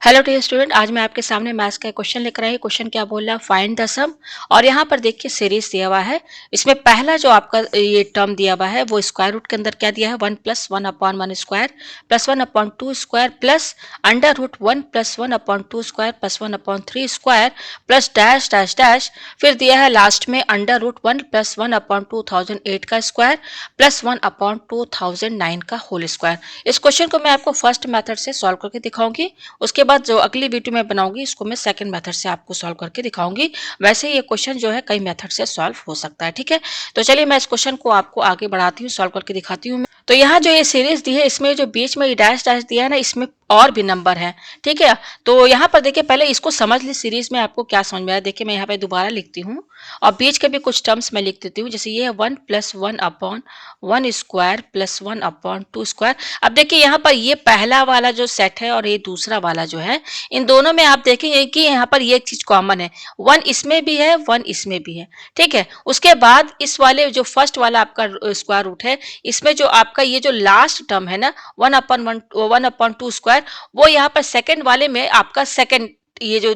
Hello dear student, आज मैं आपके सामने मैथ्स का क्वेश्चन लेकर आई। क्वेश्चन क्या बोल रहा है, फाइंड द सम। और यहाँ पर देखिए सीरीज दिया हुआ है। इसमें पहला जो आपका ये टर्म दिया हुआ है वो स्क्वायर रूट के अंदर क्या दिया है, 1 plus 1 upon 1 square plus 1 upon 2 square plus under root 1 plus 1 upon 2 square plus 1 upon 3 square plus dash dash dash. फिर दिया है लास्ट में अंडर रूट 1 प्लस 1 अपॉन 2008 का स्क्वायर प्लस 1 अपॉन 2009 का होल स्क्वायर। इस क्वेश्चन को मैं आपको फर्स्ट मेथड से सॉल्व करके दिखाऊंगी। उसके बाद जो अगली वीडियो में बनाऊंगी इसको मैं सेकंड मेथड से आपको सॉल्व करके दिखाऊंगी। वैसे ये क्वेश्चन जो है कई मेथड से सॉल्व हो सकता है। ठीक है, तो चलिए मैं इस क्वेश्चन को आपको आगे बढ़ाती हूँ, सॉल्व करके दिखाती हूँ। तो यहाँ जो ये सीरीज दी है इसमें जो बीच में डैश डैश दिया है ना, इसमें और भी नंबर है। ठीक है, तो यहाँ पर देखिए पहले इसको समझ ली सीरीज में आपको क्या समझ में आया। देखिए मैं यहाँ पे दोबारा लिखती हूँ और बीच के भी कुछ टर्म्स मैं लिख देती हूँ। जैसे ये है 1 plus 1 upon 1 square plus 1 upon 2 square. अब देखिए यहाँ पर ये पहला वाला जो सेट है और ये दूसरा वाला जो है, इन दोनों में आप देखेंगे कि यहाँ पर ये एक चीज कॉमन है, 1 इसमें भी है 1 इसमें भी है। ठीक है, उसके बाद इस वाले जो फर्स्ट वाला आपका स्क्वायर रूट है, इसमें जो आपका ये जो लास्ट टर्म है ना, 1/2 स्क्वायर, वो यहाँ पर सेकंड वाले में आपका सेकंड ये जो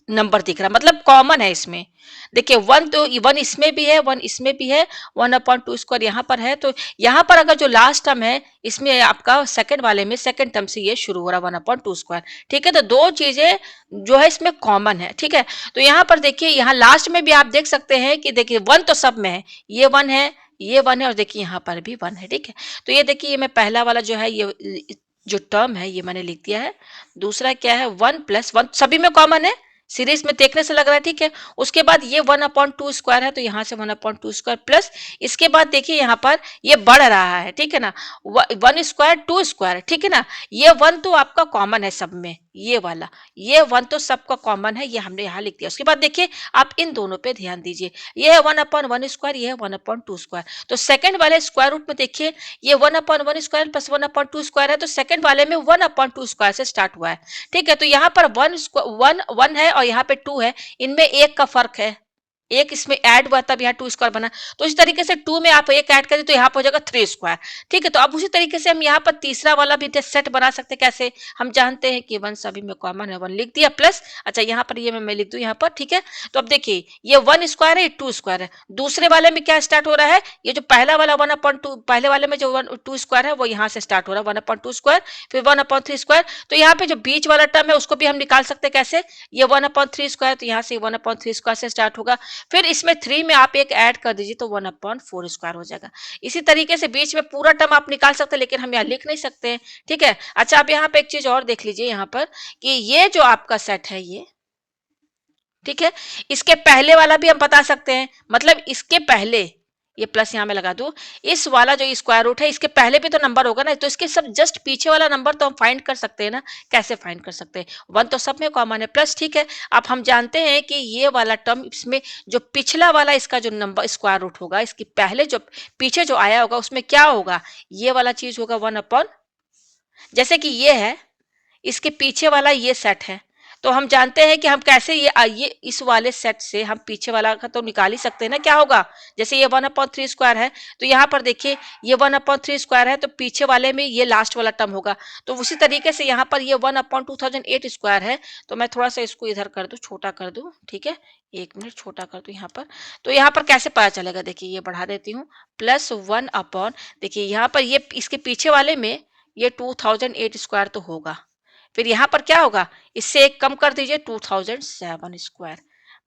नंबर दिख रहा है, मतलब कॉमन है इसमें। देखिए 1 तो 1 इसमें भी है 1 इसमें भी है, 1/2 स्क्वायर यहाँ पर है। तो यहाँ पर अगर जो लास्ट टर्म है इसमें आपका सेकंड वाले में सेकंड टर्म से ये शुरू हो रहा है 1/2 स्क्वायर। ठीक है, तो दो चीजें जो है इसमें कॉमन है। ठीक है, तो यहाँ पर देखिए यहाँ लास्ट में भी आप देख सकते हैं कि देखिए 1 तो सब में है, ये 1 है ये 1 है और देखिए यहाँ पर भी 1 है। ठीक है, तो ये देखिए मैं पहला वाला जो है ये जो टर्म है ये मैंने लिख दिया है। दूसरा क्या है, 1 प्लस 1 सभी में कॉमन है, सीरीज में देखने से लग रहा है। ठीक है, उसके बाद ये 1/2 स्क्वायर है तो यहाँ से 1/2 स्क्वायर प्लस इसके बाद देखिए यहाँ पर ये बढ़ रहा है। ठीक है ना, 1 स्क्वायर 2 स्क्वायर। ठीक है ना, ये 1 तो आपका कॉमन है सब में, ये वाला ये 1 तो सबका कॉमन है, ये हमने यहाँ लिख दिया। उसके बाद देखिए आप इन दोनों पे ध्यान दीजिए, ये है 1/1 स्क्वायर, ये है 1/2 स्क्वायर। तो सेकंड वाले स्क्वायर रूट में देखिए ये 1/1 स्क्वायर प्लस 1/2 स्क्वायर है, तो सेकंड वाले में 1/2 स्क्वायर से स्टार्ट हुआ है। ठीक है, तो यहाँ पर वन है और यहाँ पे 2 है, इनमें एक का फर्क है, एक इसमें ऐड हुआ तब यहाँ 2 स्क्वायर बना। तो इस तरीके से 2 में आप एक ऐड करें तो यहाँ पर हो जाएगा 3 स्क्वायर। ठीक है, तो अब उसी तरीके से हम यहाँ पर तीसरा वाला भी सेट बना सकते हैं। कैसे, हम जानते हैं कि 1 सभी में कॉमन है, 1 लिख दिया प्लस, अच्छा यहाँ पर ये मैं लिख दूं यहाँ पर। ठीक है, तो अब देखिए ये 1 स्क्वायर है 2 स्क्वायर है। दूसरे वाले में क्या स्टार्ट हो रहा है, ये जो पहला वाला 1/2, पहले वाले में जो 2 स्क्वायर है वो यहाँ से स्टार्ट हो रहा है 1/2 स्क्वायर, फिर 1/3 स्क्वायर। तो यहाँ पे जो बीच वाला टर्म है उसको भी हम निकाल सकते हैं। कैसे, ये 1/3 स्क्वायर, तो यहाँ से 1/3 स्क्वायर से स्टार्ट होगा, फिर इसमें 3 में आप एक ऐड कर दीजिए तो 1/4 स्क्वायर हो जाएगा। इसी तरीके से बीच में पूरा टर्म आप निकाल सकते हैं, लेकिन हम यहाँ लिख नहीं सकते हैं। ठीक है, अच्छा आप यहाँ पे एक चीज और देख लीजिए यहाँ पर कि ये जो आपका सेट है ये, ठीक है, इसके पहले वाला भी हम बता सकते हैं, मतलब इसके पहले ये प्लस यहाँ में लगा दूं, इस वाला जो स्क्वायर रूट है इसके पहले भी तो नंबर होगा ना, तो इसके सब जस्ट पीछे वाला नंबर तो हम फाइंड कर सकते हैं ना। कैसे फाइंड कर सकते हैं, 1 तो सब में कॉमन है प्लस। ठीक है, अब हम जानते हैं कि ये वाला टर्म इसमें जो पिछला वाला इसका जो नंबर स्क्वायर रूट होगा, इसके पहले जो पीछे जो आया होगा उसमें क्या होगा, ये वाला चीज होगा 1/, जैसे कि ये है इसके पीछे वाला ये सेट है, तो हम जानते हैं कि हम कैसे ये इस वाले सेट से हम पीछे वाला का तो निकाल ही सकते हैं ना। क्या होगा, जैसे ये 1/3 स्क्वायर है तो यहाँ पर देखिए ये 1/3 स्क्वायर है तो पीछे वाले में ये लास्ट वाला टर्म होगा। तो उसी तरीके से यहाँ पर ये 1/2008 स्क्वायर है, तो मैं थोड़ा सा इसको इधर कर दूं, छोटा कर दूं। ठीक है, 1 मिनट छोटा कर दूं यहाँ पर। तो यहाँ पर कैसे पता चलेगा, देखिए ये बढ़ा देती हूँ, +1/, देखिए यहाँ पर ये इसके पीछे वाले में ये 2008 स्क्वायर तो होगा, फिर यहां पर क्या होगा, इससे एक कम कर दीजिए 2007 स्क्वायर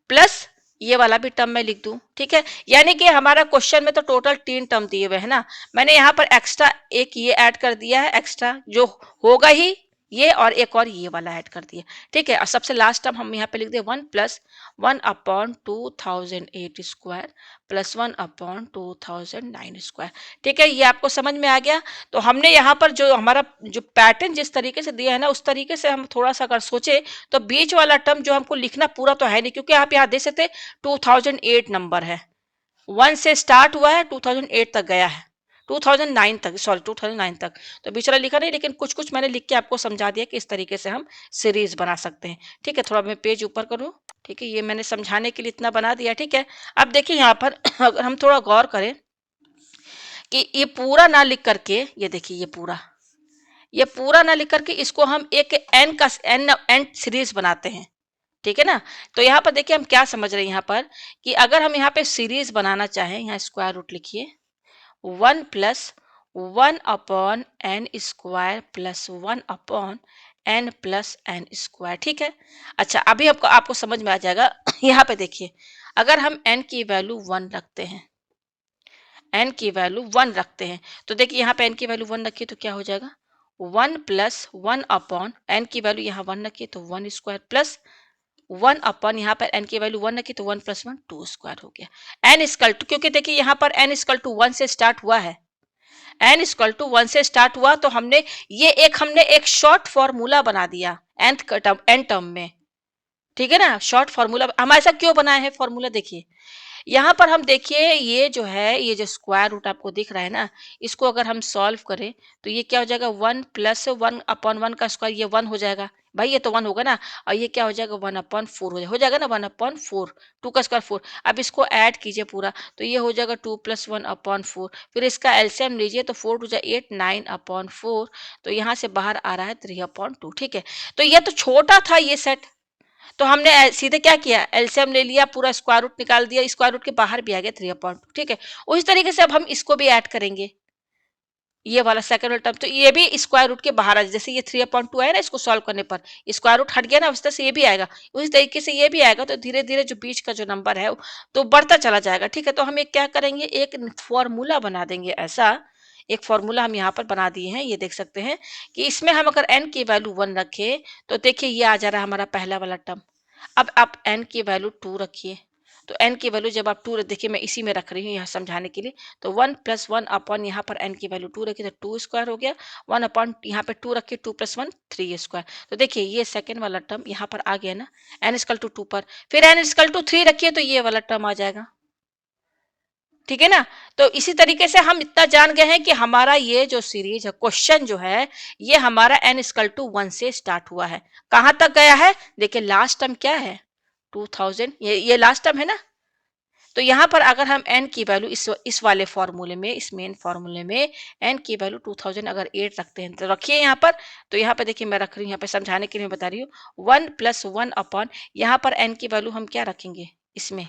प्लस ये वाला भी टर्म मैं लिख दूं। ठीक है, यानी कि हमारा क्वेश्चन में तो टोटल 3 टर्म दिए हुए है ना, मैंने यहाँ पर एक्स्ट्रा एक ये ऐड कर दिया है, एक्स्ट्रा जो होगा ही ये, और एक और ये वाला ऐड कर दिया। ठीक है, और सबसे लास्ट टर्म हम यहाँ पे लिख दे 1 + 1/2008 स्क्वायर प्लस 1/2009 स्क्वायर। ठीक है, ये आपको समझ में आ गया। तो हमने यहाँ पर जो हमारा जो पैटर्न जिस तरीके से दिया है ना, उस तरीके से हम थोड़ा सा अगर सोचे तो बीच वाला टर्म जो हमको लिखना पूरा तो है नहीं, क्योंकि आप यहाँ देख सकते 2008 नंबर है, 1 से स्टार्ट हुआ है 2008 तक गया है, 2009 तक, सॉरी 2009 तक, तो बीच वाला लिखा नहीं, लेकिन कुछ कुछ मैंने लिख के आपको समझा दिया कि इस तरीके से हम सीरीज बना सकते हैं। ठीक है, थोड़ा मैं पेज ऊपर करूँ। ठीक है, ये मैंने समझाने के लिए इतना बना दिया। ठीक है, अब देखिए यहाँ पर अगर हम थोड़ा गौर करें कि ये पूरा ना लिख करके, ये देखिए ये पूरा ये पूरा ना लिख करके इसको हम एक एन का एन सीरीज बनाते हैं, ठीक है ना। तो यहाँ पर देखिए हम क्या समझ रहे हैं यहाँ पर, कि अगर हम यहाँ पे सीरीज बनाना चाहें, यहाँ स्क्वायर रूट लिखिए, 1+1/n² +1/n+n², ठीक है। अच्छा अभी आपको आपको समझ में आ जाएगा। यहाँ पे देखिए, अगर हम n की वैल्यू 1 रखते हैं, n की वैल्यू 1 रखते हैं, तो देखिए यहाँ पे n की वैल्यू 1 रखिए तो क्या हो जाएगा, 1+1/n की वैल्यू यहाँ 1 रखिए तो 1² प्लस 1 यहाँ पर n की वैल्यू 1 रखी तो 1 + 1 2² हो गया। n इक्वल टू, क्योंकि देखिए यहाँ पर n इक्वल टू 1 से स्टार्ट हुआ है, n इक्वल टू 1 से स्टार्ट हुआ, तो हमने एक शॉर्ट फॉर्मूला बना दिया nth टर्म n टर्म में, ठीक है ना। शॉर्ट फॉर्मूला हम ऐसा क्यों बनाए हैं फॉर्मूला, देखिए यहाँ पर हम देखिए, ये जो है, ये जो स्क्वायर रूट आपको दिख रहा है ना, इसको अगर हम सॉल्व करें तो ये क्या हो जाएगा, 1+1/1 का स्क्वायर, ये 1 हो जाएगा भाई, ये तो 1 होगा ना। और ये क्या हो जाएगा, 1/4 हो जाएगा ना, 1/4, 2 का स्क्वायर 4। अब इसको ऐड कीजिए पूरा, तो ये हो जाएगा 2+1/4, फिर इसका एलसीएम लीजिए तो 4 टू 8, 9/4, तो यहाँ से बाहर आ रहा है 3/2, ठीक है। तो ये तो छोटा था ये सेट, तो हमने सीधे क्या किया, एलसीएम ले लिया, पूरा स्क्वायर रूट निकाल दिया, स्क्वायर रूट के बाहर भी आ गया 3/2, ठीक है। उसी तरीके से अब हम इसको भी ऐड करेंगे, ये वाला सेकंड वाला टर्म, तो ये भी स्क्वायर रूट के बाहर आ जाए, जैसे ये 3/2 आया ना, इसको सॉल्व करने पर स्क्वायर रूट हट गया ना, उस तरह से ये भी आएगा, उसी तरीके से ये भी आएगा। तो धीरे धीरे जो बीच का जो नंबर है तो बढ़ता चला जाएगा, ठीक है। तो हम एक क्या करेंगे, एक फॉर्मूला बना देंगे, ऐसा एक फॉर्मूला हम यहाँ पर बना दिए हैं, ये देख सकते हैं कि इसमें हम अगर n की वैल्यू 1 रखें तो देखिए ये आ जा रहा है हमारा पहला वाला टर्म। अब आप n की वैल्यू 2 रखिए, तो n की वैल्यू जब आप 2, देखिए मैं इसी में रख रही हूँ यहाँ समझाने के लिए, तो 1+1 अपॉन यहाँ पर n की वैल्यू 2 रखी तो 2² हो गया, 1 अपॉन यहाँ पे 2 रखिए, 2+1 3²। तो देखिए ये सेकंड वाला टर्म यहाँ पर आ गया ना, n=2 पर, फिर n=3 रखिए तो ये वाला टर्म आ जाएगा, ठीक है ना। तो इसी तरीके से हम इतना जान गए हैं कि हमारा ये जो सीरीज है, क्वेश्चन जो है, ये हमारा n=1 से स्टार्ट हुआ है, कहां तक गया है, देखिए लास्ट टर्म क्या है, 2000, ये लास्ट टर्म है ना। तो यहाँ पर अगर हम n की वैल्यू इस वाले फॉर्मूले में, इस मेन फॉर्मूले में n की वैल्यू 2000 अगर 8 रखते हैं तो रखिए यहाँ पर, तो यहाँ पे देखिए मैं रख रही हूँ, यहाँ पे समझाने के लिए मैं बता रही हूँ, 1+1 अपॉन यहाँ पर n की वैल्यू हम क्या रखेंगे, इसमें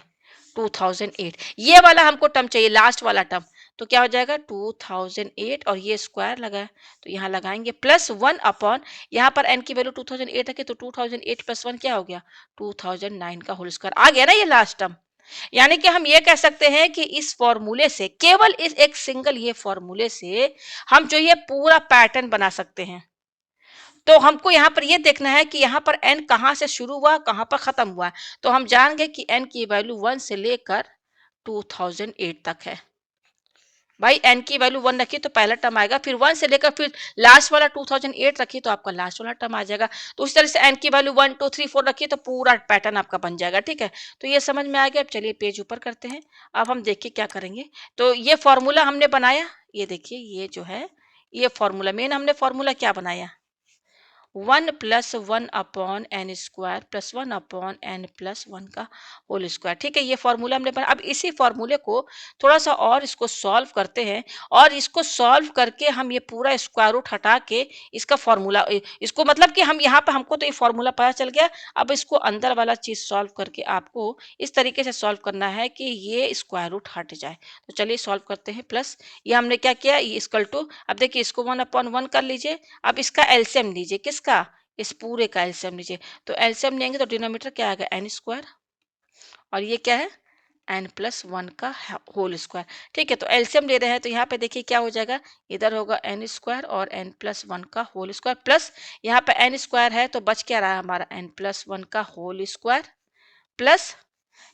2008, ये वाला हमको टर्म चाहिए, लास्ट वाला टर्म। तो क्या हो जाएगा 2008, और ये स्क्वायर लगा है तो यहाँ लगाएंगे +1 अपॉन, यहाँ पर n की वैल्यू 2008 रखे तो 2008 + 1 क्या हो गया, 2009 का होल स्क्वायर आ गया ना, ये लास्ट टर्म। यानी कि हम ये कह सकते हैं कि इस फॉर्मूले से, केवल इस एक सिंगल ये फॉर्मूले से हम जो ये पूरा पैटर्न बना सकते हैं। तो हमको यहाँ पर ये देखना है कि यहाँ पर n कहाँ से शुरू हुआ, कहाँ पर खत्म हुआ। तो हम जान गए कि n की वैल्यू 1 से लेकर 2008 तक है। भाई n की वैल्यू 1 रखिए तो पहला टर्म आएगा, फिर 1 से लेकर फिर लास्ट वाला 2008 रखिए तो आपका लास्ट वाला टर्म आ जाएगा। तो उस तरह से n की वैल्यू 1 2 3 4 रखिए तो पूरा पैटर्न आपका बन जाएगा, ठीक है। तो ये समझ में आ गया। अब चलिए पेज ऊपर करते हैं। अब हम देखिए क्या करेंगे। तो ये फॉर्मूला हमने बनाया, ये देखिए ये जो है ये फॉर्मूला, मेन हमने फॉर्मूला क्या बनाया, 1+1/n² +1/n+1 का होल स्क्वायर, ठीक है। ये फॉर्मूला हमने बना। अब इसी फॉर्मूले को थोड़ा सा और इसको सॉल्व करते हैं, और इसको सॉल्व करके हम ये पूरा स्क्वायर रूट हटा के इसका फॉर्मूला, इसको मतलब कि हम यहाँ पे हमको तो ये फॉर्मूला पता चल गया। अब इसको अंदर वाला चीज सॉल्व करके आपको इस तरीके से सॉल्व करना है कि ये स्क्वायर रूट हट जाए। तो चलिए सॉल्व करते हैं। प्लस ये हमने क्या किया, ये इक्वल टू, अब देखिए इसको 1/1 कर लीजिए। अब इसका एलसीएम लीजिए, किसका, इस पूरे का एलसीएम लीजिए। तो एलसीएम लेंगे तो डिनोमिनेटर क्या आएगा, n², और ये क्या है, n+1 का होल स्क्वायर, ठीक है। तो एलसीएम ले रहे हैं तो यहाँ पे देखिए क्या हो जाएगा, इधर होगा n² और n+1 का होल स्क्वायर, प्लस यहाँ पे n² है तो बच क्या रहा है हमारा n+1 का होल स्क्वायर, प्लस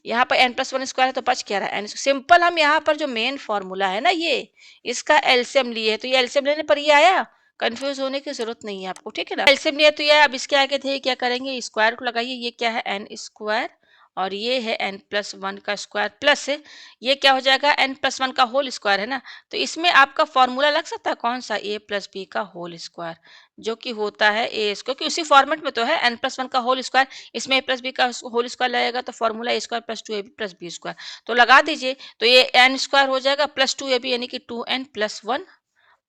यहाँ पर n+1² है तो बच क्या रहा है n। सिंपल, हम यहाँ पर जो मेन फॉर्मूला है ना, ये इसका एलसीएम लिए है तो ये एलसीएम लेने पर ये आया, कंफ्यूज होने की जरूरत नहीं है आपको, ठीक है ना। एलसीएम लिया तो ये, अब इसके आगे थे क्या करेंगे, स्क्वायर रूट लगाइए। ये क्या है, n² और ये है n+1 का स्क्वायर, प्लस ये क्या हो जाएगा, n+1 का होल स्क्वायर है ना। तो इसमें आपका फॉर्मूला लग सकता है कौन सा, a+b का होल स्क्वायर, जो कि होता है a स्क्वायर, क्योंकि उसी फॉर्मेट में तो है n+1 का होल स्क्वायर, इसमें a+b का होल स्क्वायर लगेगा तो फॉर्मूला a² + 2ab + b², तो लगा दीजिए। तो ये n² हो जाएगा +2ab यानी कि 2n+1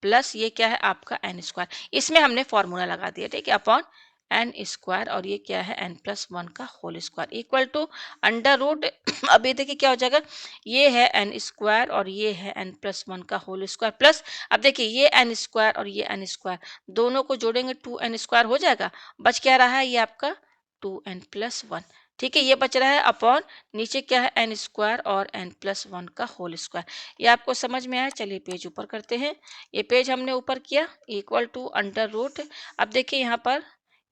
प्लस ये क्या है आपका एन स्क्वायर, इसमें हमने फॉर्मूला लगा दिया, ठीक है, अपॉन एन स्क्वायर और ये क्या है एन प्लस वन का whole square equal to under root अब ये देखिए क्या हो जाएगा, ये है एन स्क्वायर और ये है एन प्लस वन का होल स्क्वायर प्लस, अब देखिए ये एन स्क्वायर और ये एन स्क्वायर दोनों को जोड़ेंगे 2n² हो जाएगा, बच क्या रहा है ये आपका 2n+1, ठीक है, ये बच रहा है अपॉन नीचे क्या है एन स्क्वायर और एन प्लस वन का होल स्क्वायर। ये आपको समझ में आया, चलिए पेज ऊपर करते हैं, ये पेज हमने ऊपर किया इक्वल टू अंडर रूट, अब देखिए यहाँ पर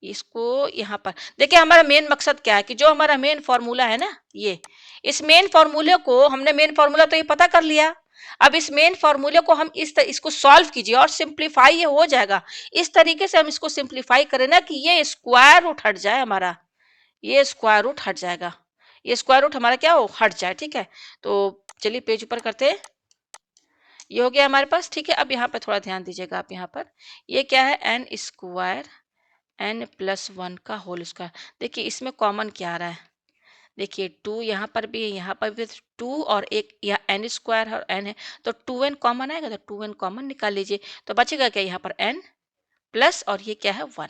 इसको यहाँ पर देखिए हमारा मेन मकसद क्या है कि जो हमारा मेन फॉर्मूला है ना, ये इस मेन फॉर्मूले को हमने मेन फॉर्मूला तो ये पता कर लिया, अब इस मेन फॉर्मूले को हम इसको सॉल्व कीजिए और सिंप्लीफाई ये हो जाएगा, इस तरीके से हम इसको सिंप्लीफाई करें ना कि ये स्क्वायर रूट हट जाए हमारा, ये स्क्वायर रूट हट जाएगा, ये स्क्वायर रूट हमारा क्या हो हट जाए, ठीक है। तो चलिए पेज ऊपर करते हैं, ये हो गया हमारे पास, ठीक है। अब यहाँ पर थोड़ा ध्यान दीजिएगा आप, यहाँ पर ये क्या है n square n plus one का होल स्क्वायर, देखिए इसमें कॉमन क्या आ रहा है, देखिए टू यहाँ पर भी है, यहाँ पर भी टू और एक यहाँ एन स्क्वायर और एन है, तो 2n कॉमन आएगा, तो 2n कॉमन निकाल लीजिए, तो बचेगा क्या यहाँ पर n प्लस और ये क्या है 1,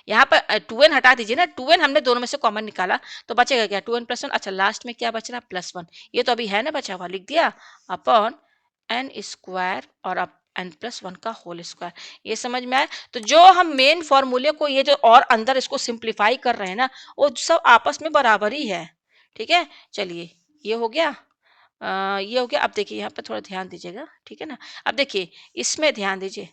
यहाँ पर 2n हटा दीजिए ना, 2n हमने दोनों में से कॉमन निकाला तो बचेगा क्या 2n+1, अच्छा लास्ट में क्या बच रहा +1, ये तो अभी है ना बचा हुआ, लिख दिया अपॉन एन स्क्वायर और अब एन प्लस वन का होल स्क्वायर, ये समझ में आया। तो जो हम मेन फॉर्मूले को ये जो और अंदर इसको सिंप्लीफाई कर रहे हैं ना, वो सब आपस में बराबर ही है, ठीक है। चलिए ये हो गया, ये हो गया। अब देखिए यहाँ पे थोड़ा ध्यान दीजिएगा, ठीक है ना, अब देखिए इसमें ध्यान दीजिए,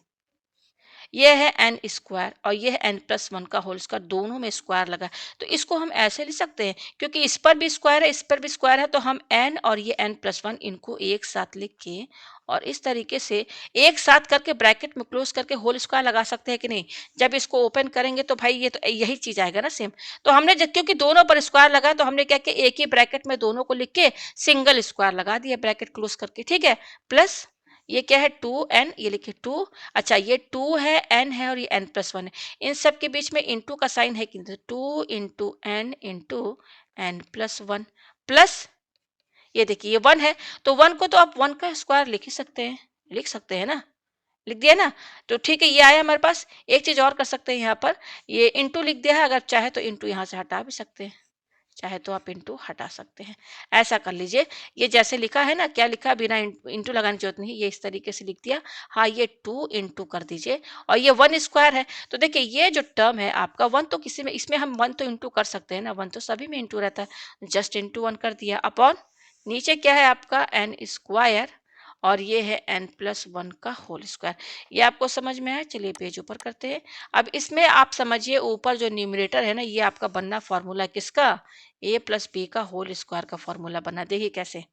ये है एन स्क्वायर और ये है एन प्लस वन का होल स्क्वायर, दोनों में स्क्वायर लगा, तो इसको हम ऐसे लिख सकते हैं क्योंकि इस पर भी स्क्वायर है इस पर भी स्क्वायर है, तो हम एन और ये एन प्लस वन इनको एक साथ लिख के और इस तरीके से एक साथ करके ब्रैकेट में क्लोज करके होल स्क्वायर लगा सकते हैं कि नहीं, जब इसको ओपन करेंगे तो भाई ये तो यही चीज आएगा ना सेम, तो हमने क्योंकि दोनों पर स्क्वायर लगा तो हमने क्या किया एक ही ब्रैकेट में दोनों को लिख के सिंगल स्क्वायर लगा दिया ब्रैकेट क्लोज करके, ठीक है। प्लस ये क्या है 2n, ये लिखिए 2, अच्छा ये 2 है n है और ये n प्लस वन है, इन सब के बीच में इंटू का साइन है कि 2 into n plus one plus ये देखिए ये 1 है, तो 1 को तो आप 1 का स्क्वायर लिख ही सकते हैं, लिख सकते हैं ना, लिख दिया ना, तो ठीक है ये आया हमारे पास। एक चीज और कर सकते हैं यहाँ पर, ये इंटू लिख दिया है, अगर चाहे तो इंटू यहाँ से हटा भी सकते हैं, चाहे तो आप इंटू हटा सकते हैं, ऐसा कर लीजिए। ये जैसे लिखा है ना, क्या लिखा है बिना इंटू लगाने की जरूरत नहीं, ये इस तरीके से लिख दिया, हाँ ये 2 इंटू कर दीजिए और ये 1 स्क्वायर है, तो देखिए ये जो टर्म है आपका 1 तो किसी में इसमें हम 1 तो इंटू कर सकते हैं ना, 1 तो सभी में इंटू रहता है, जस्ट इंटू 1 कर दिया अपॉन नीचे क्या है आपका एन स्क्वायर और ये है एन प्लस वन का होल स्क्वायर, ये आपको समझ में आया। चलिए पेज ऊपर करते हैं, अब इसमें आप समझिए ऊपर जो न्यूमरेटर है ना, ये आपका बनना फॉर्मूला किसका, ए प्लस बी का होल स्क्वायर का फॉर्मूला बना, देखिए कैसे,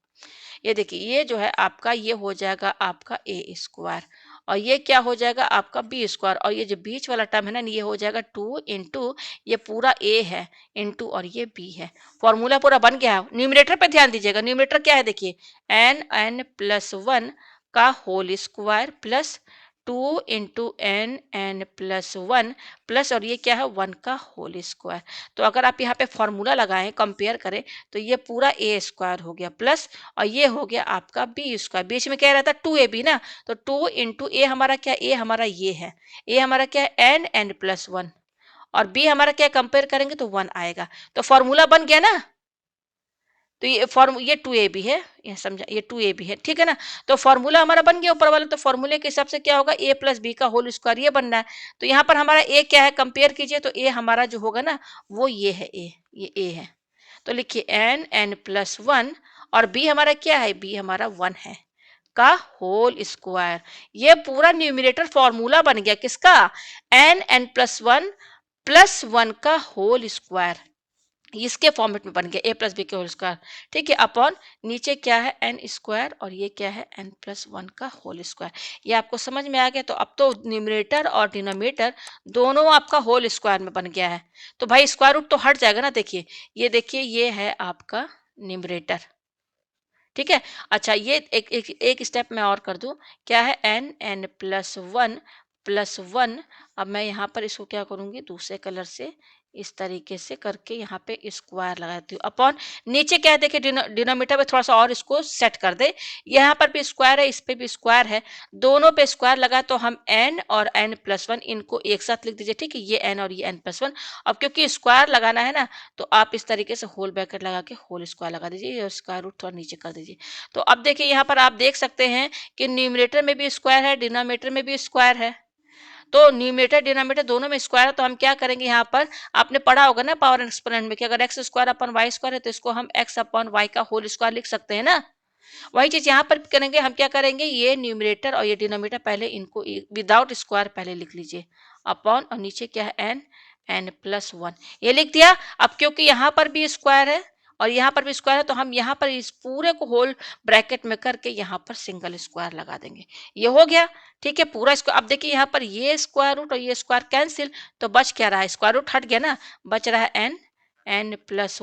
ये देखिए ये जो है आपका ये हो जाएगा आपका ए स्क्वायर और ये क्या हो जाएगा आपका बी स्क्वायर और ये जो बीच वाला टर्म है ना ये हो जाएगा 2 इंटू ये पूरा ए है इंटू और ये बी है, फॉर्मूला पूरा बन गया है। न्यूमरेटर पे ध्यान दीजिएगा, न्यूमरेटर क्या है देखिए एन प्लस वन का whole square plus 2 into n plus one plus और ये क्या है 1 का होल स्क्वायर, तो अगर आप यहाँ पे फॉर्मूला लगाएं कंपेयर करें तो ये पूरा ए स्क्वायर हो गया प्लस और ये हो गया आपका बी स्क्वायर, बीच में क्या रहता है 2ab ना, तो 2 इंटू ए हमारा क्या, ए हमारा ये है, ए हमारा क्या है एन प्लस वन और बी हमारा क्या कंपेयर करेंगे तो 1 आएगा, तो फॉर्मूला बन गया ना, तो ये 2ab है, ये समझा ये 2ab है, ठीक है ना, तो फॉर्मूला हमारा बन गया ऊपर वाला, तो फॉर्मूले के हिसाब से क्या होगा ए प्लस बी का होल स्क्वायर ये बनना है, तो यहाँ पर हमारा ए क्या है कंपेयर कीजिए, तो ए हमारा जो होगा ना वो ये है ए, ये ए है, तो लिखिए एन प्लस वन और बी हमारा क्या है, बी हमारा 1 है का होल स्क्वायर, ये पूरा न्यूमरेटर फॉर्मूला बन गया किसका, n plus one plus one का होल स्क्वायर, इसके फॉर्मेट में बन गया ए प्लस बी के होल स्क्वायर, ठीक है, अपॉन नीचे क्या है एन स्क्वायर और ये क्या है एन प्लस वन का होल स्क्वायर, ये आपको समझ में आ गया। तो अब तो न्यूमरेटर और डिनोमिनेटर दोनों आपका होल स्क्वायर में बन गया है, तो भाई स्क्वायर रूट तो हट जाएगा ना, देखिए ये है आपका न्यूमरेटर, ठीक है। अच्छा ये एक स्टेप मैं और कर दूं, क्या है एन प्लस वन, अब मैं यहाँ पर इसको क्या करूंगी दूसरे कलर से इस तरीके से करके यहाँ पे स्क्वायर लगाती हूँ अपॉन नीचे क्या है देखिए डिनोमीटर में थोड़ा सा और इसको सेट कर दे, यहाँ पर भी स्क्वायर है, इस पे भी स्क्वायर है, दोनों पे स्क्वायर लगा तो हम n और n प्लस वन इनको एक साथ लिख दीजिए। ठीक है, ये n और ये n प्लस वन। अब क्योंकि स्क्वायर लगाना है ना तो आप इस तरीके से होल ब्रैकेट लगा के होल स्क्वायर लगा दीजिए और स्क्वायर रूट थोड़ा नीचे कर दीजिए। तो अब देखिए यहाँ पर आप देख सकते हैं कि न्यूमरेटर में भी स्क्वायर है, डिनोमिनेटर में भी स्क्वायर है। तो न्यूमरेटर डिनोमिनेटर दोनों में स्क्वायर है तो हम क्या करेंगे, यहाँ पर आपने पढ़ा होगा ना पावर एक्सपोनेंट में कि अगर x square upon y square है तो इसको हम एक्स अपॉन वाई का होल स्क्वायर लिख सकते हैं ना। वही चीज यहाँ पर करेंगे, हम क्या करेंगे, ये न्यूमरेटर और ये डिनोमिनेटर पहले इनको विदाउट स्क्वायर पहले लिख लीजिए अपॉन, और नीचे क्या है एन, एन प्लस वन, ये लिख दिया। अब क्योंकि यहाँ पर भी स्क्वायर है और यहाँ पर भी स्क्वायर है तो हम यहाँ पर इस पूरे को होल ब्रैकेट में करके यहाँ पर सिंगल स्क्वायर लगा देंगे, ये हो गया। ठीक है, पूरा स्क्वायर। अब देखिए यहाँ पर ये स्क्वायर रूट और ये स्क्वायर कैंसिल, तो बच क्या रहा है, स्क्वायर रूट हट गया ना, बच रहा है n, n plus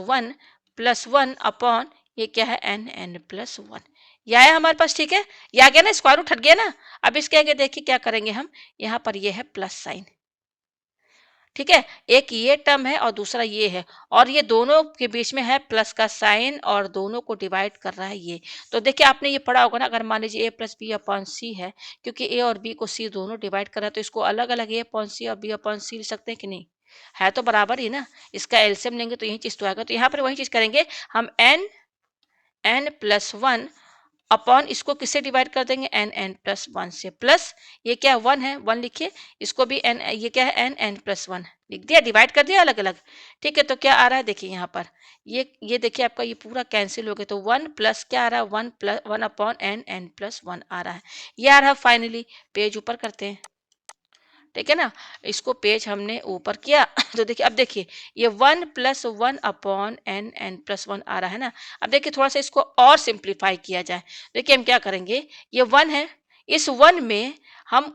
one upon ये क्या है एन, एन प्लस वन। यह है हमारे पास। ठीक है, ये आ गया ना, स्क्वायर रूट हट गया ना। अब इसके आगे देखिए क्या करेंगे हम, यहाँ पर ये है प्लस साइन। ठीक है, एक ये टर्म है और दूसरा ये है और ये दोनों के बीच में है प्लस का साइन और दोनों को डिवाइड कर रहा है ये। तो देखिए आपने ये पढ़ा होगा ना, अगर मान लीजिए ए प्लस बी अपॉन सी है, क्योंकि ए और बी को सी दोनों डिवाइड कर रहा है तो इसको अलग अलग ए अपॉन सी और बी अपॉन सी लिख सकते हैं कि नहीं, है तो बराबर ही ना। इसका एलसीएम लेंगे तो यही चीज तो आएगा। तो यहाँ पर वही चीज करेंगे हम, n, n plus one upon इसको किससे डिवाइड कर देंगे, एन, एन प्लस वन से, प्लस ये क्या वन है, वन लिखिए, इसको भी एन, ये क्या है एन, एन प्लस वन लिख दिया, डिवाइड कर दिया अलग अलग। ठीक है, तो क्या आ रहा है देखिए यहाँ पर, ये देखिए आपका ये पूरा कैंसिल हो गया, तो वन प्लस क्या आ रहा है, one plus one upon n, n plus one आ रहा है, ये आ रहा है फाइनली। पेज ऊपर करते हैं, ठीक है ना, इसको पेज हमने ऊपर किया तो देखिए, अब देखिए ये one plus one upon n, n plus one आ रहा है ना। अब देखिए थोड़ा सा इसको और सिंप्लीफाई किया जाए, देखिए हम क्या करेंगे, ये वन है, इस वन में हम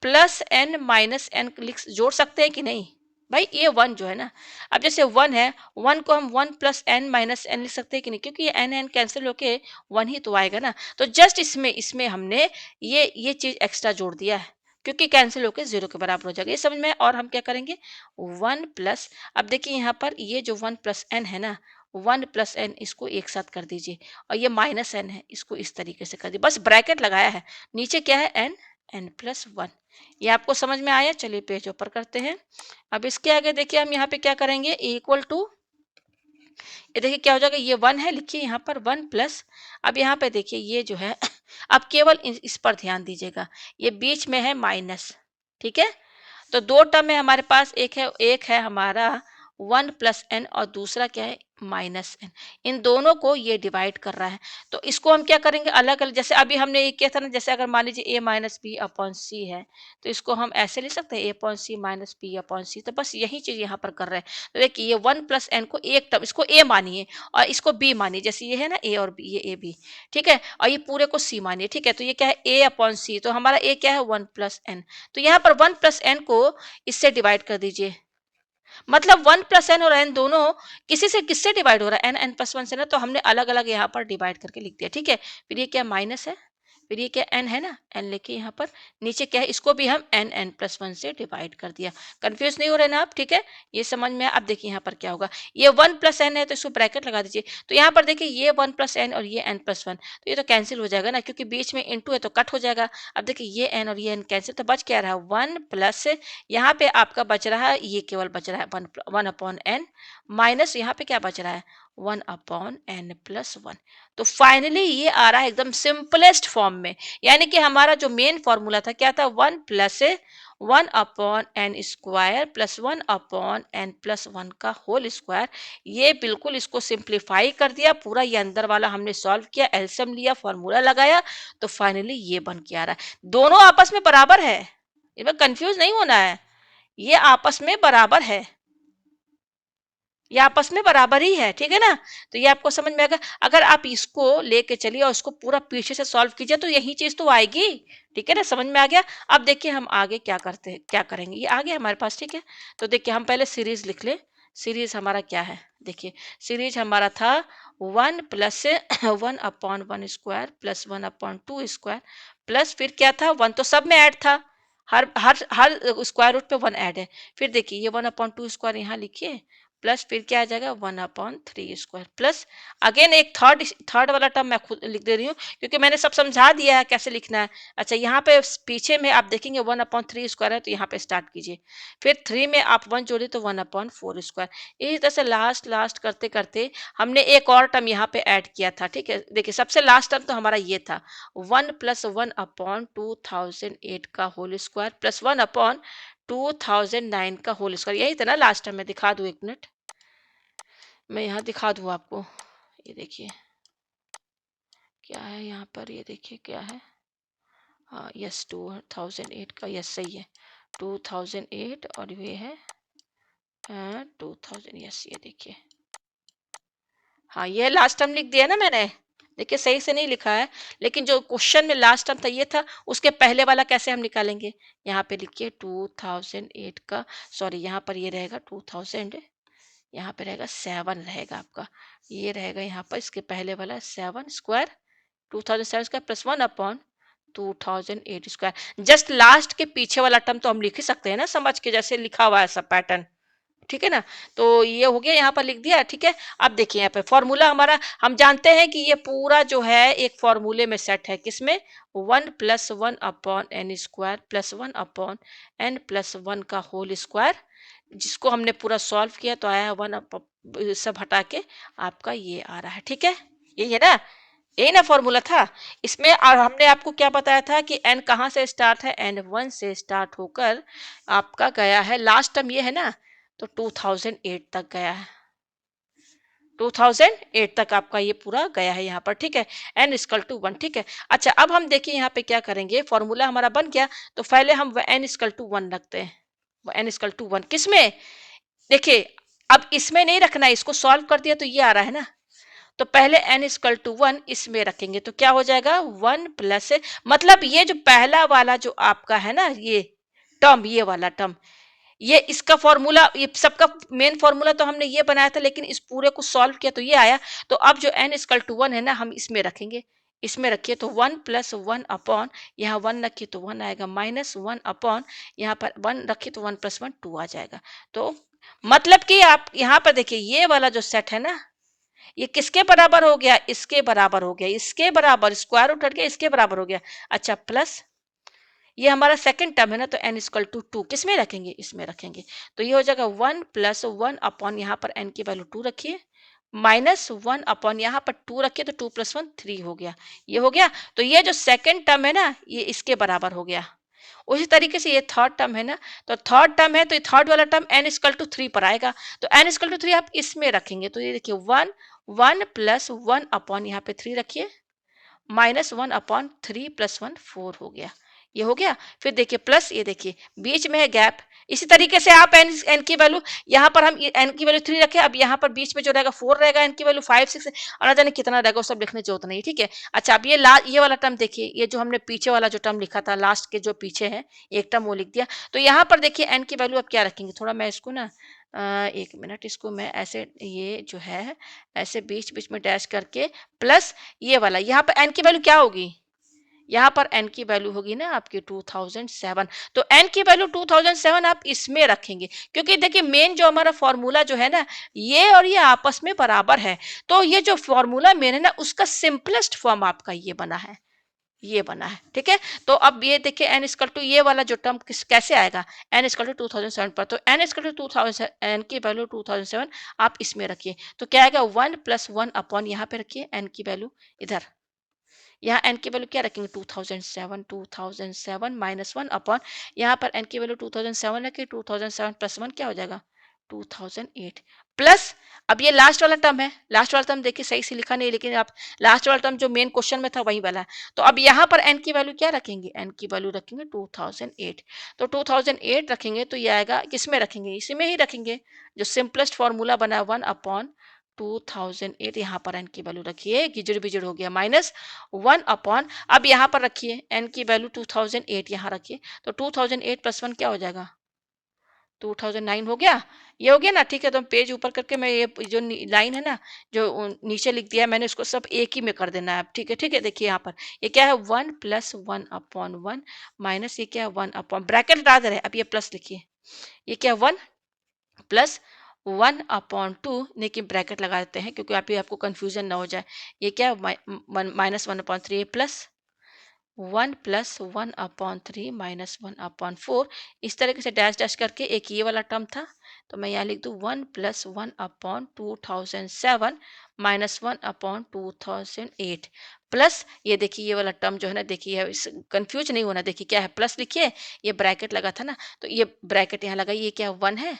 प्लस एन माइनस एन लिख जोड़ सकते हैं कि नहीं भाई, ये वन जो है ना, अब जैसे वन है, वन को हम one plus n minus n लिख सकते हैं कि नहीं, क्योंकि ये एन एन कैंसिल होके वन ही तो आएगा ना। तो जस्ट इसमें इसमें हमने ये चीज एक्स्ट्रा जोड़ दिया है, क्योंकि कैंसिल होकर जीरो के बराबर हो जाएगा, ये समझ में। और हम क्या करेंगे, वन प्लस, अब देखिए यहाँ पर ये जो वन प्लस एन है ना, वन प्लस एन इसको एक साथ कर दीजिए और ये माइनस एन है इसको इस तरीके से कर दीजिए, बस ब्रैकेट लगाया है, नीचे क्या है एन, एन प्लस वन। ये आपको समझ में आया, चलिए पेज ऊपर करते हैं। अब इसके आगे देखिए हम यहाँ पे क्या करेंगे, इक्वल टू, ये देखिए क्या हो जाएगा, ये वन है, लिखिए यहाँ पर वन प्लस, अब यहाँ पे देखिए ये जो है अब केवल इस पर ध्यान दीजिएगा, ये बीच में है माइनस। ठीक है, तो दो टर्म है हमारे पास, एक है हमारा वन प्लस एन और दूसरा क्या है माइनस एन, इन दोनों को ये डिवाइड कर रहा है। तो इसको हम क्या करेंगे, अलग अलग, जैसे अभी हमने ये किया था ना, जैसे अगर मान लीजिए ए माइनस बी अपॉन सी है तो इसको हम ऐसे लिख सकते हैं, ए अपॉन सी माइनस बी अपॉन सी, तो बस यही चीज यहाँ पर कर रहे हैं। तो देखिए ये वन प्लस एन को एक टर्म, इसको ए मानिए और इसको बी मानिए, जैसे ये है ना ए और बी, ये ए बी, ठीक है, और ये पूरे को सी मानिए। ठीक है, तो ये क्या है ए अपॉन सी, तो हमारा ए क्या है वन प्लस एन, तो यहाँ पर वन प्लस एन को इससे डिवाइड कर दीजिए, मतलब वन प्लस एन और एन दोनों किसी से किससे डिवाइड हो रहा है, एन, एन प्लस वन से ना, तो हमने अलग अलग यहाँ पर डिवाइड करके लिख दिया। ठीक है, फिर ये क्या माइनस है, फिर ये क्या एन है ना, एन लेके यहाँ पर नीचे क्या है, इसको भी हम एन, एन प्लस वन से डिवाइड कर दिया। कंफ्यूज नहीं हो रहे ना आप, ठीक है, ये समझ में। अब देखिए यहाँ पर क्या होगा, ये वन प्लस एन है तो इसको ब्रैकेट लगा दीजिए, तो यहाँ पर देखिए ये वन प्लस एन और ये एन प्लस वन, तो ये तो कैंसिल हो जाएगा ना, क्योंकि बीच में इंटू है तो कट हो जाएगा। अब देखिए ये एन और ये एन कैंसिल, तो बच क्या रहा है वन प्लस, यहाँ पे आपका बच रहा है, ये केवल बच रहा है one, one upon n minus यहाँ पे क्या बच रहा है one upon n plus one. तो फाइनली ये आ रहा है एकदम सिंपलेस्ट फॉर्म में, यानी कि हमारा जो मेन फॉर्मूला था क्या था, one plus one upon n square plus one upon n plus one का होल स्क्वायर। ये बिल्कुल इसको सिंप्लीफाई कर दिया पूरा, ये अंदर वाला हमने सॉल्व किया, एलसीएम लिया, फॉर्मूला लगाया, तो फाइनली ये बन के आ रहा है। दोनों आपस में बराबर है, इसमें कंफ्यूज नहीं होना है, ये आपस में बराबर है, ये आपस में बराबर ही है। ठीक है ना, तो ये आपको समझ में आएगा। अगर आप इसको लेके चलिए और इसको पूरा पीछे से सॉल्व कीजिए तो यही चीज तो आएगी। ठीक है ना, समझ में आ गया। अब देखिए हम आगे क्या करते हैं, क्या करेंगे, ये आगे हमारे पास। ठीक है, तो देखिए हम पहले सीरीज लिख ले। सीरीज हमारा क्या है, देखिए सीरीज हमारा था one plus one upon one square plus one upon two square, plus फिर क्या था वन, तो सब में ऐड था, हर स्क्वायर रूट पे 1 ऐड है। फिर देखिए ये 1/2 स्क्वायर यहाँ लिखिए, प्लस फिर क्या आ जाएगा 1/3 स्क्वायर, प्लस अगेन एक थर्ड वाला टर्म मैं खुद लिख दे रही हूँ क्योंकि मैंने सब समझा दिया है कैसे लिखना है। अच्छा यहाँ पे पीछे में आप देखेंगे 1/3 स्क्वायर है तो यहाँ पे स्टार्ट कीजिए, फिर 3 में आप 1 जोड़िए तो 1/4 स्क्वायर। इसी तरह से लास्ट लास्ट करते करते हमने एक और टर्म यहाँ पे ऐड किया था। ठीक है, देखिए सबसे लास्ट टर्म तो हमारा ये था 1 + 1/2008 का होल स्क्वायर प्लस 1/2009 का होल स्क्वायर, यही था ना लास्ट टाइम। मैं दिखा दूं, एक मिनट मैं यहाँ दिखा दूं आपको। ये देखिए क्या है यहाँ पर, ये देखिए क्या है। हाँ यस 2008 का, यस सही है 2008 और ये है 2000, यस ये देखिए। हाँ ये लास्ट टर्म लिख दिया ना मैंने, देखिए सही से नहीं लिखा है, लेकिन जो क्वेश्चन में लास्ट टर्म था ये था, उसके पहले वाला कैसे हम निकालेंगे। यहाँ पे लिखिए 2008 का, सॉरी यहाँ पर ये रहेगा 2000, यहाँ पे रहेगा 7 रहेगा आपका, ये रहेगा यहाँ पर इसके पहले वाला 7 square 2007 square plus 1/2008 square. Just last के पीछे वाला टर्म तो हम लिख ही सकते हैं ना समझ के, जैसे लिखा हुआ है सब पैटर्न। ठीक है ना, तो ये हो गया, यहाँ पर लिख दिया। ठीक है, अब देखिए यहाँ पे फॉर्मूला हमारा, हम जानते हैं कि ये पूरा जो है एक फॉर्मूले में सेट है, किसमें 1 + 1/n स्क्वायर प्लस 1/n+1 का होल स्क्वायर, जिसको हमने पूरा सॉल्व किया तो आया है 1 सब हटा के आपका ये आ रहा है। ठीक है, यही है ना, यही ना फॉर्मूला था इसमें। और हमने आपको क्या बताया था कि n कहाँ से स्टार्ट है, n 1 से स्टार्ट होकर आपका गया है, लास्ट टर्म ये है ना, तो 2008 तक गया है, 2008 तक आपका ये पूरा गया है यहाँ पर। ठीक है, n = 1। ठीक है, अच्छा अब हम देखिए यहाँ पे क्या करेंगे, फॉर्मूला हमारा बन गया, तो पहले हम n = 1 रखते हैं, n = 1 किसमें, देखिए अब इसमें नहीं रखना है, इसको सॉल्व कर दिया तो ये आ रहा है ना, तो पहले n = 1 इसमें रखेंगे तो क्या हो जाएगा 1 प्लस, मतलब ये जो पहला वाला जो आपका है ना ये टर्म, ये वाला टर्म, ये इसका फॉर्मूला, ये सबका मेन फॉर्मूला तो हमने ये बनाया था, लेकिन इस पूरे को सॉल्व किया तो ये आया। तो अब जो n = 1 है ना, हम इसमें रखेंगे, इसमें रखिए तो 1 + 1 अपॉन, यहाँ 1 रखिए तो 1 आएगा, -1 अपॉन, यहाँ पर 1 रखिए तो 1 + 1 2 आ जाएगा। तो मतलब कि आप यहाँ पर देखिए ये वाला जो सेट है ना, ये किसके बराबर हो गया, इसके बराबर हो गया, इसके बराबर, स्क्वायर रूट हट गया, इसके बराबर हो गया। अच्छा प्लस ये हमारा सेकंड टर्म है ना, तो n = 2 किस में रखेंगे, इसमें रखेंगे, तो ये हो जाएगा 1 + 1 अपॉन, यहाँ पर n की वैल्यू 2 रखिए, -1 अपॉन, यहाँ पर 2 रखिए तो 2 + 1 3 हो गया, ये हो गया। तो ये जो सेकंड टर्म है ना, ये इसके बराबर हो गया। उसी तरीके से ये थर्ड टर्म है ना, तो थर्ड टर्म है तो थर्ड वाला टर्म n = 3 पर आएगा, तो n = 3 आप इसमें रखेंगे, तो ये देखिए 1 + 1 अपॉन, यहाँ पे 3 रखिए, -1/3 + 1 4 हो गया, ये हो गया। फिर देखिए प्लस, ये देखिए बीच में है गैप, इसी तरीके से आप एन की वैल्यू, यहाँ पर हम एन की वैल्यू 3 रखे, अब यहाँ पर बीच में जो रहेगा 4 रहेगा, एन की वैल्यू 5 6 और ना जाने कितना रहेगा, वो सब लिखने की जरूरत नहीं है। ठीक है, अच्छा अब ये वाला टर्म देखिए, ये जो हमने पीछे वाला जो टर्म लिखा था, लास्ट के जो पीछे है एक टर्म वो लिख दिया, तो यहाँ पर देखिए एन की वैल्यू अब क्या रखेंगे, थोड़ा मैं इसको ना एक मिनट, इसको मैं ऐसे, ये जो है ऐसे बीच बीच में डैश करके, प्लस ये वाला, यहाँ पर एन की वैल्यू क्या होगी, यहाँ पर n की वैल्यू होगी ना आपकी 2007, तो n की वैल्यू 2007 आप इसमें रखेंगे, क्योंकि देखिए मेन जो हमारा फॉर्मूला जो है ना, ये और ये आपस में बराबर है, तो ये जो फॉर्मूला मेन है ना, उसका सिंपलेस्ट फॉर्म आपका ये बना है, ये बना है। ठीक है, तो अब ये देखिए n = ये वाला जो टर्म कैसे आएगा, n = 2007 पर, तो n = 2000, n की वैल्यू 2007 आप इसमें रखिए, तो क्या आएगा 1 + 1 अपॉन, यहाँ पे रखिए n की वैल्यू इधर, यहाँ n की वैल्यू क्या रखेंगे 2007 -1 अपॉन, यहाँ पर n की वैल्यू 2007 रखिए, 2007 + 1 क्या हो जाएगा 2008 प्लस, अब ये लास्ट वाला टर्म है, लास्ट वाला टर्म देखिए सही से लिखा नहीं, लेकिन आप लास्ट वाला टर्म जो मेन क्वेश्चन में था वही वाला है, तो अब यहाँ पर n की वैल्यू क्या रखेंगे, n की वैल्यू रखेंगे 2008, तो 2008 रखेंगे तो ये आएगा, किसमें रखेंगे, इसी में ही रखेंगे, जो सिंपलेस्ट फॉर्मूला बना है 1/2008, यहाँ पर n की वैल्यू रखिए, गिजड़ बिजड़ हो गया, -1 अपॉन, अब यहाँ पर रखिए n की वैल्यू 2008 यहाँ रखिए, तो 2008 + 1 क्या हो जाएगा 2009 हो गया, ये हो गया ना, ठीक है। तो हम पेज ऊपर करके मैं ये जो लाइन है ना, जो नीचे लिख दिया है मैंने, इसको सब एक ही में कर देना है अब, ठीक है, ठीक है। देखिए यहाँ पर ये क्या है, 1 प्लस 1/1 माइनस ये क्या है 1 अपॉन, ब्रैकेट हटा दे रहे हैं, अब ये प्लस लिखिए, ये क्या 1 प्लस 1/2, लेकिन ब्रैकेट लगा देते हैं क्योंकि आपको कंफ्यूजन ना हो जाए। ये क्या है माइनस 1/3 प्लस 1 प्लस 1/3 माइनस 1/4, इस तरीके से डैश डैश करके एक ये वाला टर्म था, तो मैं यहाँ लिख दूँ 1 प्लस 1/2007 माइनस 1/2008 प्लस ये देखिए ये वाला टर्म जो है ना, देखिए इस कंफ्यूज नहीं होना, देखिए क्या है, प्लस लिखिए, ये ब्रैकेट लगा था ना, तो ये ब्रैकेट यहाँ लगाइए, ये क्या है 1 है,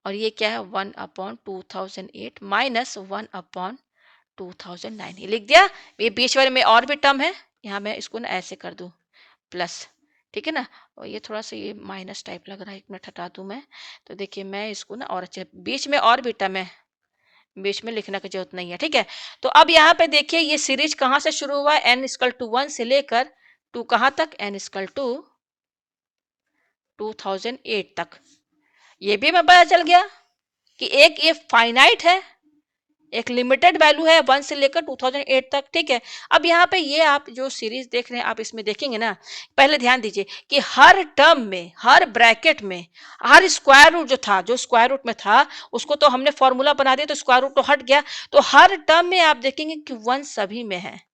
और ये क्या है 1/2008 माइनस 1/2009, ये लिख दिया। ये बीच वाले में और भी टर्म है, यहाँ मैं इसको ना ऐसे कर दूं प्लस, ठीक है ना, और ये थोड़ा सा ये माइनस टाइप लग रहा है, एक मिनट हटा दूं मैं। तो देखिए मैं इसको ना और अच्छे, बीच में और भी टर्म है, बीच में लिखने की जरूरत नहीं है, ठीक है। तो अब यहाँ पे देखिए ये सीरीज कहाँ से शुरू हुआ है, n=1 से लेकर टू कहाँ तक, n=2008 तक। ये भी मैं पता चल गया कि एक ये फाइनाइट है, एक लिमिटेड वैल्यू है 1 से लेकर 2008 तक, ठीक है। अब यहाँ पे ये आप जो सीरीज देख रहे हैं, आप इसमें देखेंगे ना, पहले ध्यान दीजिए कि हर टर्म में, हर ब्रैकेट में, हर स्क्वायर रूट जो था, जो स्क्वायर रूट में था उसको तो हमने फॉर्मूला बना दिया, तो स्क्वायर रूट तो हट गया, तो हर टर्म में आप देखेंगे कि 1 सभी में है,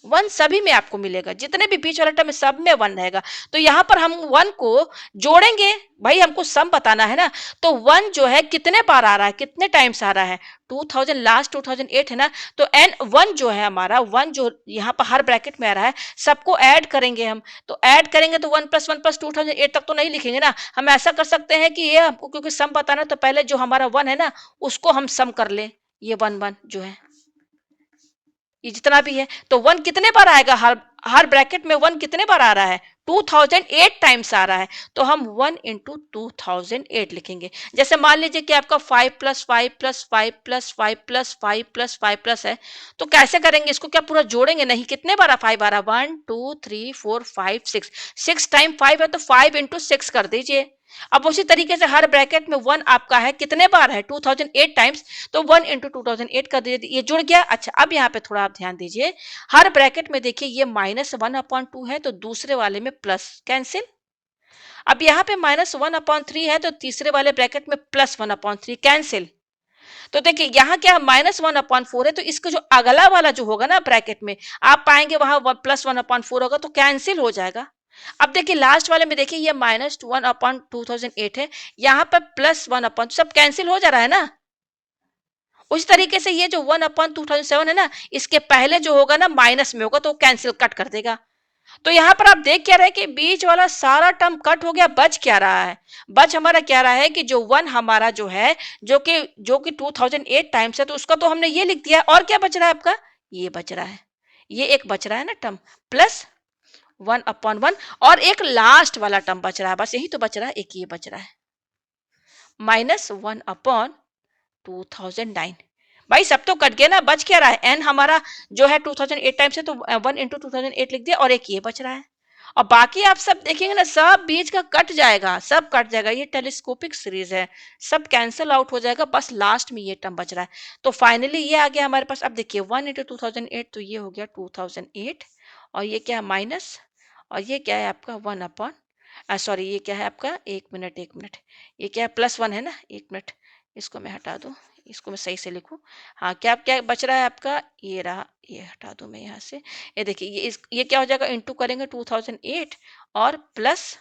1 सभी में आपको मिलेगा, जितने भी बीच वाला टर्म है सब में 1 रहेगा। तो यहाँ पर हम 1 को जोड़ेंगे, भाई हमको सम बताना है ना, तो 1 जो है कितने बार आ रहा है, कितने टाइम्स आ रहा है, 2000 लास्ट 2008 है ना, तो n1 जो है हमारा, 1 जो यहाँ पर हर ब्रैकेट में आ रहा है, सबको ऐड करेंगे हम, तो ऐड करेंगे तो 1+1 2008 तक तो नहीं लिखेंगे ना, हम ऐसा कर सकते हैं कि ये हमको क्योंकि सम बताना, तो पहले जो हमारा 1 है ना उसको हम सम कर ले, ये 1 जो है ये जितना भी है, तो 1 कितने बार आएगा, हर हर ब्रैकेट में 1 कितने बार आ रहा है, 2008 टाइम्स आ रहा है, तो हम 1 इंटू 2008 लिखेंगे। जैसे मान लीजिए कि आपका 5 plus 5 plus 5 plus 5 plus 5 plus 5 plus है, तो कैसे करेंगे इसको, क्या पूरा जोड़ेंगे, नहीं, कितने बार 5 आ रहा, 1 2 3 4 5 6, 6 टाइम 5 है, तो 5 इंटू 6 कर दीजिए। अब उसी तरीके से हर ब्रैकेट में 1 आपका है, कितने बार है, 2008 टाइम्स, तो 1 इंटू 2008 कर दीजिए, ये जुड़ गया। अच्छा अब यहाँ पे थोड़ा आप ध्यान दीजिए, हर ब्रैकेट में देखिए ये -1/2 है, तो दूसरे वाले में प्लस, कैंसिल। अब यहाँ पे -1/3 है, तो तीसरे वाले ब्रैकेट में +1/3, कैंसिल। तो देखिए यहाँ क्या -1/4 है, तो इसका जो अगला वाला जो होगा ना ब्रैकेट में, आप पाएंगे वहां +1/4 होगा, तो कैंसिल हो जाएगा। अब देखिए लास्ट वाले में देखिए ये -1/2008 है, यहाँ पर +1/, सब कैंसिल हो जा रहा है ना। उसी तरीके से ये जो 1/2007 है ना, इसके पहले जो होगा ना माइनस में होगा, तो कैंसिल कट कर देगा। तो यहाँ पर आप देख क्या रहे हैं कि बीच वाला सारा टर्म कट हो गया, बच क्या रहा है, बच हमारा क्या रहा है कि जो 1 हमारा जो है, जो कि 2008 टाइम्स है, तो उसका तो हमने ये लिख दिया, और क्या बच रहा है आपका, ये बच रहा है, ये एक बच रहा है ना टर्म, प्लस 1/1, और एक लास्ट वाला टर्म बच रहा है, बस यही तो बच रहा है, एक ये बच रहा है -1/2009। भाई सब तो कट गया ना, बच क्या रहा है, एन हमारा जो है 2008 टाइम्स है, तो 1 इंटू 2008 लिख दिया, और एक ये बच रहा है, और बाकी आप सब देखेंगे ना, सब बीच का कट जाएगा, सब कट जाएगा, ये टेलीस्कोपिक सीरीज है, सब कैंसिल आउट हो जाएगा, बस लास्ट में ये टर्म बच रहा है। तो फाइनली ये आ गया हमारे पास। अब देखिए 1 इंटू 2008, तो ये हो गया 2008, और ये क्या है माइनस, और ये क्या है आपका 1/, सॉरी ये क्या है आपका, एक मिनट, ये क्या है +1 है ना, एक मिनट, इसको मैं हटा दूं, इसको मैं सही से लिखूं। हाँ, क्या क्या बच रहा है आपका, ये रहा, ये हटा दूं मैं यहाँ से। ये देखिए ये क्या हो जाएगा, इंटू करेंगे 2008 और प्लस,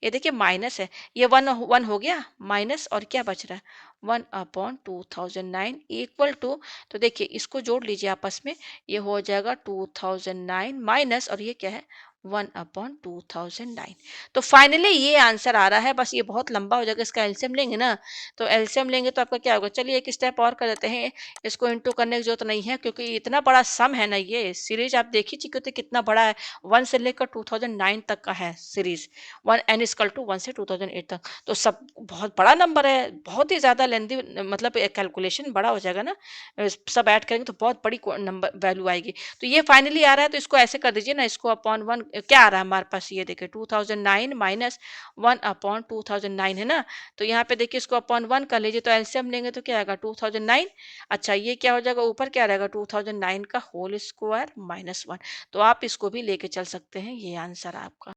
ये देखिए माइनस है, ये 1 हो गया माइनस, और क्या बच रहा है 1/2009 इक्वल टू, तो देखिए इसको जोड़ लीजिए आपस में, ये हो जाएगा 2009 माइनस, और ये क्या है 1/2009। तो फाइनली ये आंसर आ रहा है, बस ये बहुत लंबा हो जाएगा, इसका एलसीएम लेंगे ना, तो एलसीएम लेंगे तो आपका क्या होगा, चलिए एक स्टेप और कर देते हैं, इसको इंटू करने की जरूरत नहीं है, क्योंकि इतना बड़ा सम है ना, ये सीरीज आप देख ही चुके थे कितना बड़ा है, 1 से लेकर 2009 तक का है सीरीज, 1 से 2008 तक, तो सब बहुत बड़ा नंबर है, बहुत ही ज्यादा लेंदी, मतलब कैलकुलेशन बड़ा हो जाएगा ना, सब ऐड करेंगे तो बहुत बड़ी नंबर वैल्यू आएगी। तो ये फाइनली आ रहा है, तो इसको ऐसे कर दीजिए ना, इसको अपॉन 1 क्या आ रहा है हमारे पास, ये देखिए 2009 माइनस 1 अपॉन 2009 है ना। तो यहाँ पे देखिए इसको अपॉन 1 कर लीजिए, तो एलसीएम लेंगे तो क्या आएगा 2009। अच्छा ये क्या हो जाएगा, ऊपर क्या रहेगा 2009 का होल स्क्वायर माइनस 1। तो आप इसको भी लेके चल सकते हैं, ये आंसर है आपका।